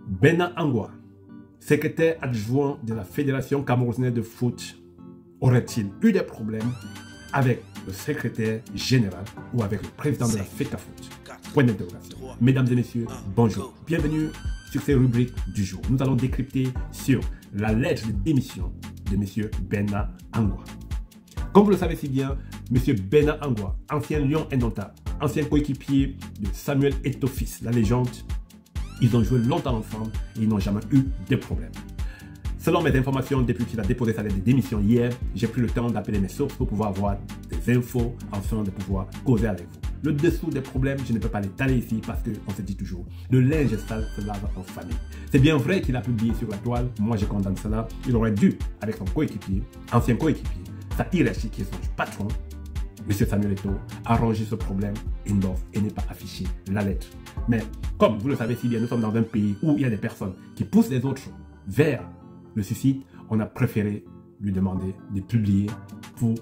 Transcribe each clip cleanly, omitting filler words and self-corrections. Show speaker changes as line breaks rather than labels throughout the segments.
Bena Angwa, secrétaire adjoint de la Fédération camerounaise de foot, aurait-il eu des problèmes avec le secrétaire général ou avec le président de la FECAFOOT? Point d'interrogation. Mesdames et messieurs, bonjour. Bienvenue sur ces rubriques du jour. Nous allons décrypter sur la lettre de démission de M. Bena Angwa. Comme vous le savez si bien, M. Bena Angwa, ancien Lion indomptable, ancien coéquipier de Samuel Eto'o-Fils, la légende, ils ont joué longtemps ensemble et ils n'ont jamais eu de problème. Selon mes informations, depuis qu'il a déposé sa lettre de démission hier, j'ai pris le temps d'appeler mes sources pour pouvoir avoir des infos afin de pouvoir causer avec vous. Le dessous des problèmes, je ne peux pas l'étaler ici parce qu'on se dit toujours, le linge sale se lave en famille. C'est bien vrai qu'il a publié sur la toile, moi je condamne cela. Il aurait dû, avec son coéquipier, ancien coéquipier, sa hiérarchie qui est son patron, M. Samuel Eto'o, arranger ce problème in-off et ne pas afficher la lettre. Mais comme vous le savez si bien, nous sommes dans un pays où il y a des personnes qui poussent les autres vers le suicide. On a préféré lui demander de publier pour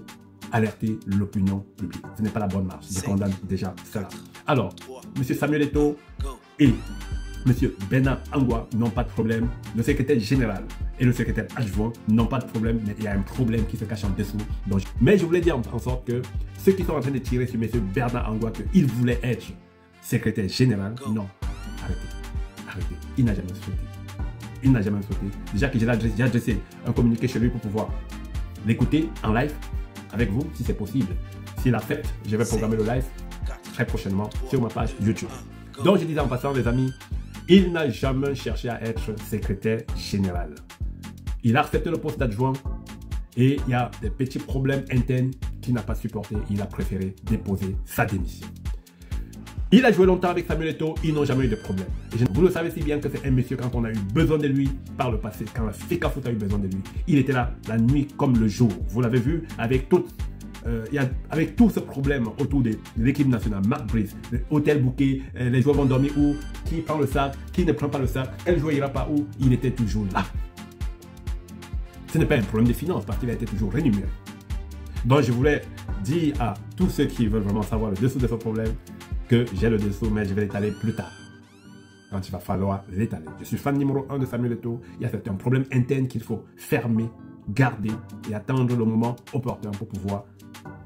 alerter l'opinion publique. Ce n'est pas la bonne marche. Je condamne déjà cela. Alors, M. Samuel Eto'o et M. Bena Angwa n'ont pas de problème. Le secrétaire général et le secrétaire adjoint n'ont pas de problème, mais il y a un problème qui se cache en dessous. Donc, mais je voulais dire en sorte que ceux qui sont en train de tirer sur M. Bena Angwa qu'il voulait être secrétaire général, non, arrêtez. Il n'a jamais souhaité. Il n'a jamais souhaité. Déjà que j'ai adressé un communiqué chez lui pour pouvoir l'écouter en live avec vous, si c'est possible. S'il accepte, je vais programmer le live très prochainement sur ma page YouTube. Donc je disais en passant, les amis, il n'a jamais cherché à être secrétaire général. Il a accepté le poste d'adjoint et il y a des petits problèmes internes qu'il n'a pas supporté. Il a préféré déposer sa démission. Il a joué longtemps avec Samuel Eto'o, ils n'ont jamais eu de problème. Et vous le savez si bien que c'est un monsieur, quand on a eu besoin de lui par le passé, quand la FECAFOOT a eu besoin de lui, il était là la nuit comme le jour. Vous l'avez vu avec tout ce problème autour de l'équipe nationale, Marc Brice, l'hôtel booké, les joueurs vont dormir où, qui prend le sac, qui ne prend pas le sac, quel joueur ira pas où, il était toujours là. Ce n'est pas un problème de finances parce qu'il a été toujours rémunéré. Donc je voulais dire à tous ceux qui veulent vraiment savoir le dessous de ce problème, que j'ai le dessous, mais je vais l'étaler plus tard, quand il va falloir l'étaler. Je suis fan numéro 1 de Samuel Eto'o. Il y a certains problèmes internes qu'il faut fermer, garder et attendre le moment opportun pour pouvoir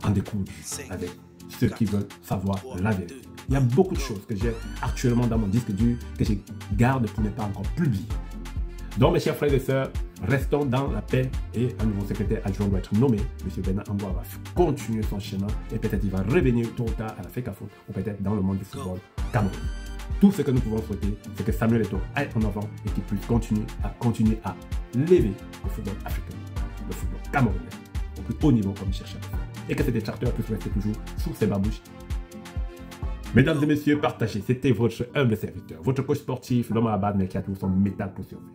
en découdre avec ceux qui veulent savoir la vérité. Il y a beaucoup de choses que j'ai actuellement dans mon disque dur que je garde pour ne pas encore publier. Donc mes chers frères et sœurs, restons dans la paix et un nouveau secrétaire adjoint doit être nommé. M. Bena Angwa va continuer son chemin et peut-être il va revenir tôt ou tard à la FECAFOOT ou peut-être dans le monde du football camerounais. Tout ce que nous pouvons souhaiter, c'est que Samuel Eto'o aille en avant et qu'il puisse continuer à lever le football africain, le football camerounais au plus haut niveau comme il cherche à le faire. Et que ces détracteurs puissent rester toujours sous ses babouches. Mesdames et messieurs, partagez. C'était votre humble serviteur, votre coach sportif, l'homme à la barre, mais qui a toujours son métal pour survivre.